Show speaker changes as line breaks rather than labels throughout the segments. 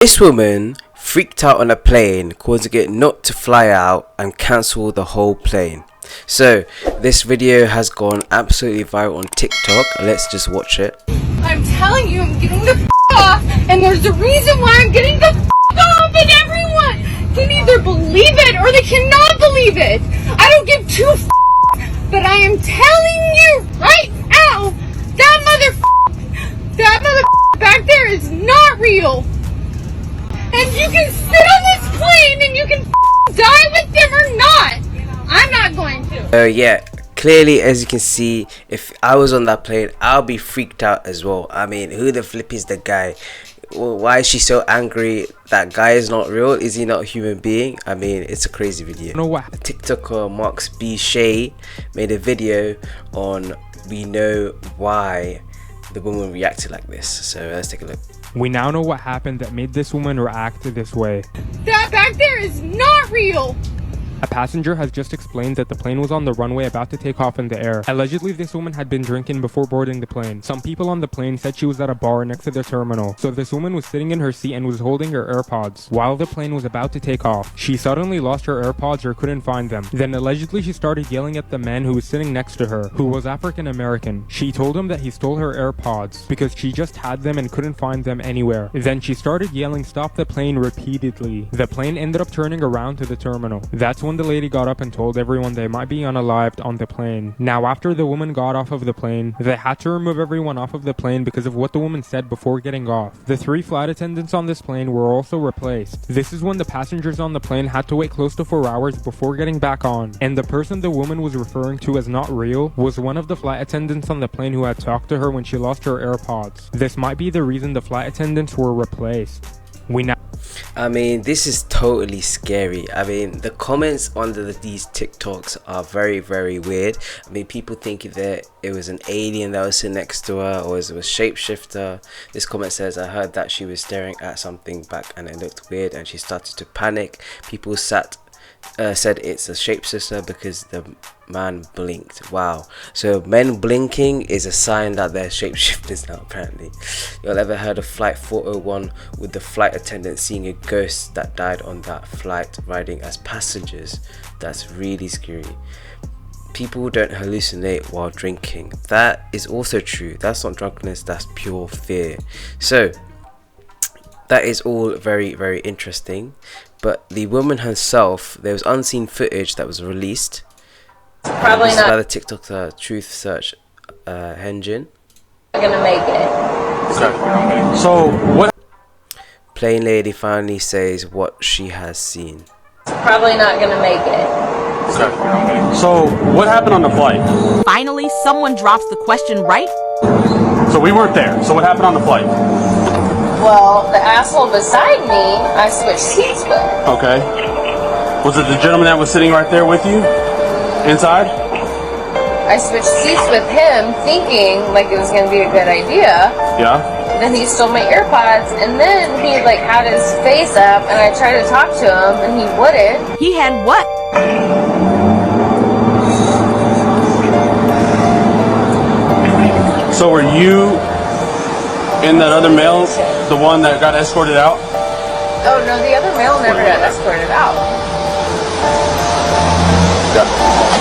This woman freaked out on a plane, causing it not to fly out and cancel the whole plane. So this video has gone absolutely viral on TikTok. Let's just watch it.
I'm telling you, I'm getting the off, and there's a reason why I'm getting the off, and everyone can either believe it or they cannot believe it. I don't give two but I am telling you right now, that mother back there is not real. And you can sit on this plane and you can die with them or not. I'm not going to.
Yeah, clearly as you can see, if I was on that plane, I'll be freaked out as well. I mean, who the flip is the guy? Well, why is she so angry? That guy is not real. Is he not a human being? I mean, it's a crazy video. TikToker Marks B. Shay made a video on we know why the woman reacted like this. So let's take a look.
We now know what happened that made this woman react this way.
That back there is not real.
A passenger has just explained that the plane was on the runway about to take off in the air. Allegedly, this woman had been drinking before boarding the plane. Some people on the plane said she was at a bar next to the terminal. So this woman was sitting in her seat and was holding her AirPods. While the plane was about to take off, she suddenly lost her AirPods or couldn't find them. Then allegedly she started yelling at the man who was sitting next to her, who was African American. She told him that he stole her AirPods because she just had them and couldn't find them anywhere. Then she started yelling "stop the plane" repeatedly. The plane ended up turning around to the terminal. That's when the lady got up and told everyone they might be unalived on the plane. Now after the woman got off of the plane, they had to remove everyone off of the plane because of what the woman said before getting off. The 3 flight attendants on this plane were also replaced. This is when the passengers on the plane had to wait close to 4 hours before getting back on. And the person the woman was referring to as not real was one of the flight attendants on the plane who had talked to her when she lost her AirPods. This might be the reason the flight attendants were replaced.
I mean, this is totally scary. I mean, the comments under these TikToks are very, very weird. I mean, people think that it was an alien that was sitting next to her, or it was a shapeshifter. This comment says, I heard that she was staring at something back and it looked weird and she started to panic. People said it's a shapeshifter because the man blinked. Wow. So men blinking is a sign that they're shapeshifters now, apparently. Y'all ever heard of flight 401 with the flight attendant seeing a ghost that died on that flight riding as passengers? That's really scary. People don't hallucinate while drinking. That is also true. That's not drunkenness, that's pure fear. So that is all very, very interesting. But the woman herself, there was unseen footage that was released.
Probably not.
By the TikTok Truth Search engine.
Gonna make it.
Okay. So what?
Plane lady finally says what she has seen.
Probably not gonna make it.
Okay. So what happened on the flight?
Finally, someone drops the question right.
So we weren't there. So what happened on the flight?
Well, the asshole beside me, I switched seats with.
Okay. Was it the gentleman that was sitting right there with you? Inside?
I switched seats with him thinking like it was going to be a good idea.
Yeah.
Then he stole my AirPods and then he like had his face up and I tried to talk to him and he wouldn't.
He had what?
So were you in that other male, the one that got escorted out?
Oh no, the other male never got escorted out.
Yeah.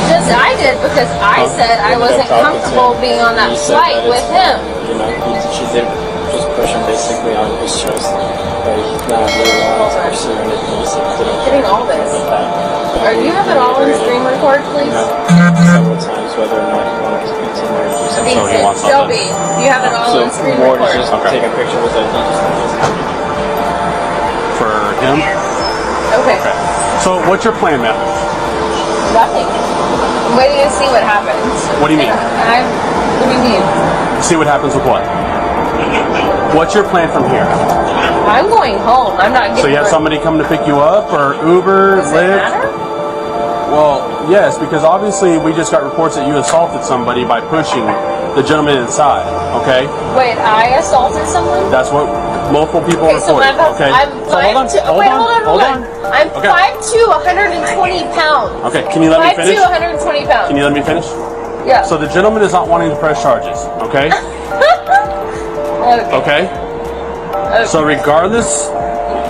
Just I did because I said I wasn't comfortable being on that flight with him.
You know, she did just push him basically on his chest. But he's not really on his person or anything. He's
Getting all this. Do you have it all on screen record, please?
Several times whether or not he wanted to continue.
Shelby, you have it all on screen record.
Just take a picture with it.
For him?
Okay.
So what's your plan, man?
Nothing. I'm waiting to see what happens.
What do you mean?
What do you mean?
See what happens with what? What's your plan from here?
I'm going home. I'm not getting.
So you have somebody coming to pick you up, or Uber,
Does
Lyft?
it matter?
Well, yes, because obviously we just got reports that you assaulted somebody by pushing the gentleman inside. Okay.
Wait, I assaulted someone?
That's what multiple people
Okay, so
reported. Okay.
I'm
So hold on.
I'm
Okay.
5'2", 120 pounds.
Okay, can you let me
5'2",
finish?
120 pounds.
Can you let me finish?
Yeah.
So the gentleman is not wanting to press charges. Okay.
Okay.
Okay. So regardless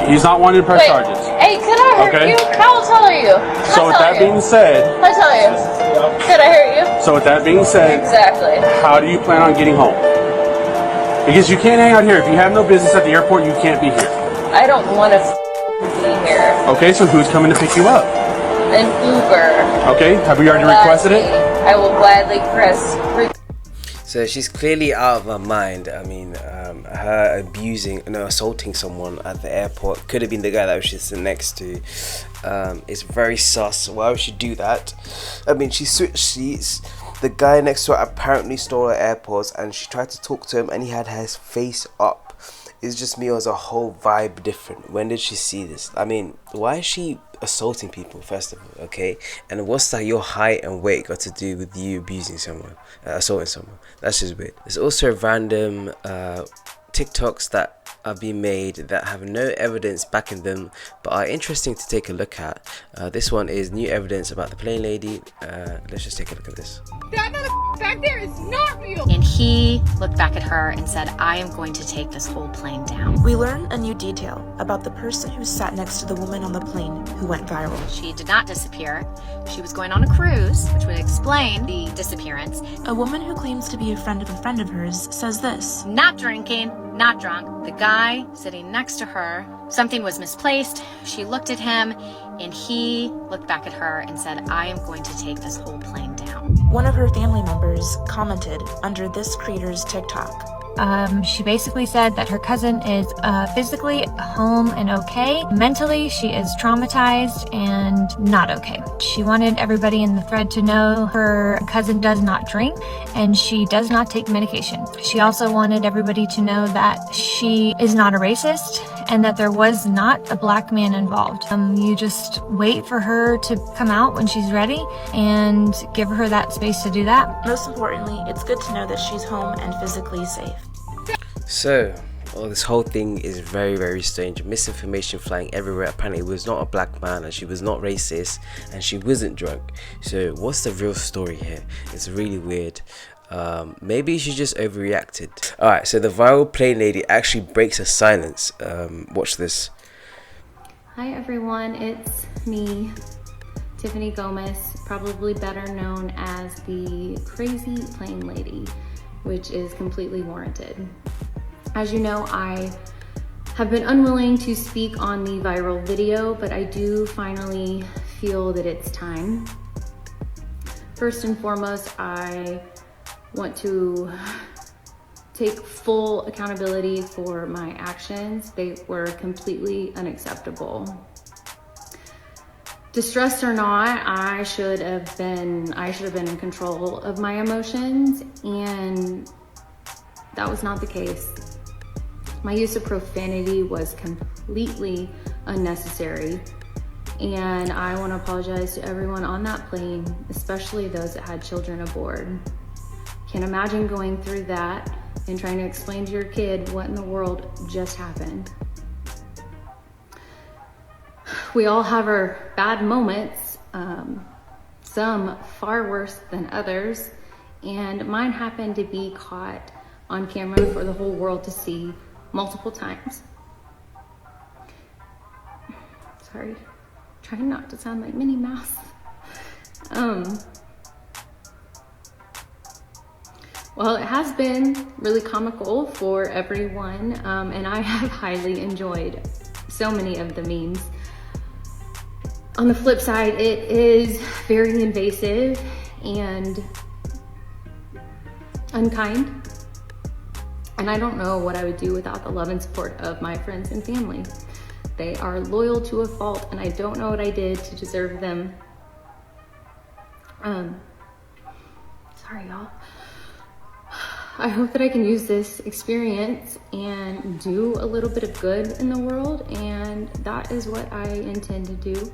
He's not wanting to press
Wait,
charges.
hey, could I hurt
Okay.
you? How tall are you?
So with that being said,
How tall are you? Could I hurt you?
so with that being said,
Exactly.
how do you plan on getting home? Because you can't hang out here. If you have no business at the airport, you can't be here.
I don't want to be here.
Okay, so who's coming to pick you up?
An Uber.
Okay, have we already requested it?
I will gladly press.
So she's clearly out of her mind. I mean, her assaulting someone at the airport, could have been the guy that she's sitting next to. It's very sus. Why would she do that? I mean, she switched seats. The guy next to her apparently stole her AirPods, and she tried to talk to him, and he had his face up. It's just me, as a whole vibe different. When did she see this? I mean, why is she assaulting people, first of all, okay? And what's that your height and weight got to do with you abusing someone, assaulting someone? That's just weird. There's also random TikToks that are being made that have no evidence backing them, but are interesting to take a look at. This one is new evidence about the plane lady. Let's just take a look at this.
That back there is not real.
And he looked back at her and said, I am going to take this whole plane down.
We learn a new detail about the person who sat next to the woman on the plane who went viral.
She did not disappear. She was going on a cruise, which would explain the disappearance.
A woman who claims to be a friend of hers says this.
Not drinking, not drunk. The guy sitting next to her, something was misplaced. She looked at him and he looked back at her and said, I am going to take this whole plane down.
One of her family members commented under this creator's TikTok.
She basically said that her cousin is physically home and okay. Mentally, she is traumatized and not okay. She wanted everybody in the thread to know her cousin does not drink and she does not take medication. She also wanted everybody to know that she is not a racist and that there was not a black man involved. You just wait for her to come out when she's ready and give her that space to do that.
Most importantly, it's good to know that she's home and physically safe.
So, this whole thing is very, very strange. Misinformation flying everywhere. Apparently, it was not a black man, and she was not racist, and she wasn't drunk. So, what's the real story here? It's really weird. Maybe she just overreacted. Alright, so the viral plane lady actually breaks her silence. Watch this.
Hi everyone, it's me, Tiffany Gomez, probably better known as the Crazy Plane Lady, which is completely warranted. As you know, I have been unwilling to speak on the viral video, but I do finally feel that it's time. First and foremost, I want to take full accountability for my actions. They were completely unacceptable. Distressed or not, I should have been in control of my emotions, and that was not the case. My use of profanity was completely unnecessary, and I want to apologize to everyone on that plane, especially those that had children aboard. Can't imagine going through that and trying to explain to your kid what in the world just happened. We all have our bad moments, some far worse than others, and mine happened to be caught on camera for the whole world to see multiple times. Sorry, trying not to sound like Minnie Mouse. Well, it has been really comical for everyone, and I have highly enjoyed so many of the memes. On the flip side, it is very invasive and unkind. And I don't know what I would do without the love and support of my friends and family. They are loyal to a fault, and I don't know what I did to deserve them. Sorry, y'all. I hope that I can use this experience and do a little bit of good in the world, and that is what I intend to do.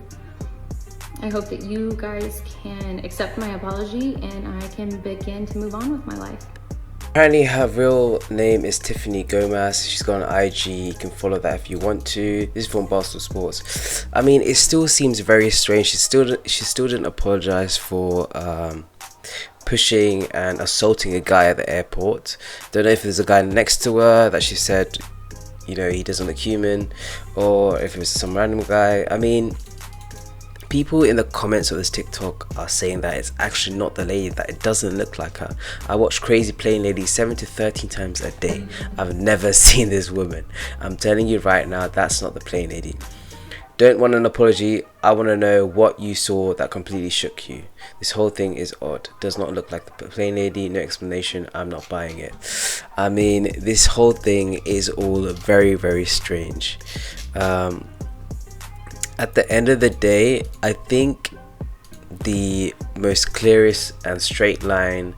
I hope that you guys can accept my apology and I can begin to move on with my life.
Apparently her real name is Tiffany Gomez. She's got an IG, you can follow that if you want to. This is from Barstool Sports. I mean, it still seems very strange. She still didn't apologize for pushing and assaulting a guy at the airport. Don't know if there's a guy next to her that she said you know, he doesn't look human, or if it was some random guy. I mean, people in the comments of this TikTok are saying that it's actually not the lady, that it doesn't look like her. I watch Crazy Plane Lady 7 to 13 times a day. I've never seen this woman. I'm telling you right now, that's not the Plane Lady. Don't want an apology. I want to know what you saw that completely shook you. This whole thing is odd. Does not look like the Plane Lady. No explanation. I'm not buying it. I mean, this whole thing is all very, very strange. At the end of the day, I think the most clearest and straight line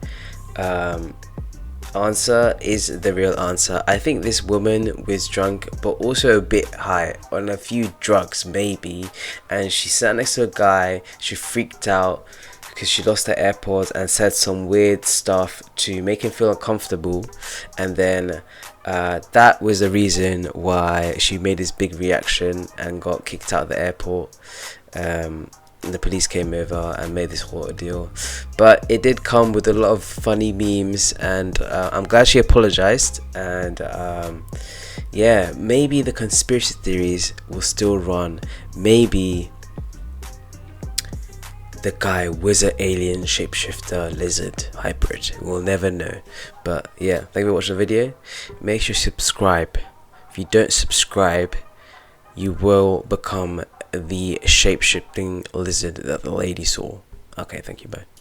answer is the real answer. I think this woman was drunk, but also a bit high on a few drugs maybe, and she sat next to a guy. She freaked out because she lost her AirPods and said some weird stuff to make him feel uncomfortable, and then that was the reason why she made this big reaction and got kicked out of the airport. And the police came over and made this whole ordeal, but it did come with a lot of funny memes, and I'm glad she apologized. And yeah, maybe the conspiracy theories will still run. Maybe the guy was an alien shapeshifter lizard hybrid. We'll never know. But yeah, thank you for watching the video. Make sure you subscribe. If you don't subscribe, you will become the shape-shifting lizard that the lady saw. Okay, thank you, bye.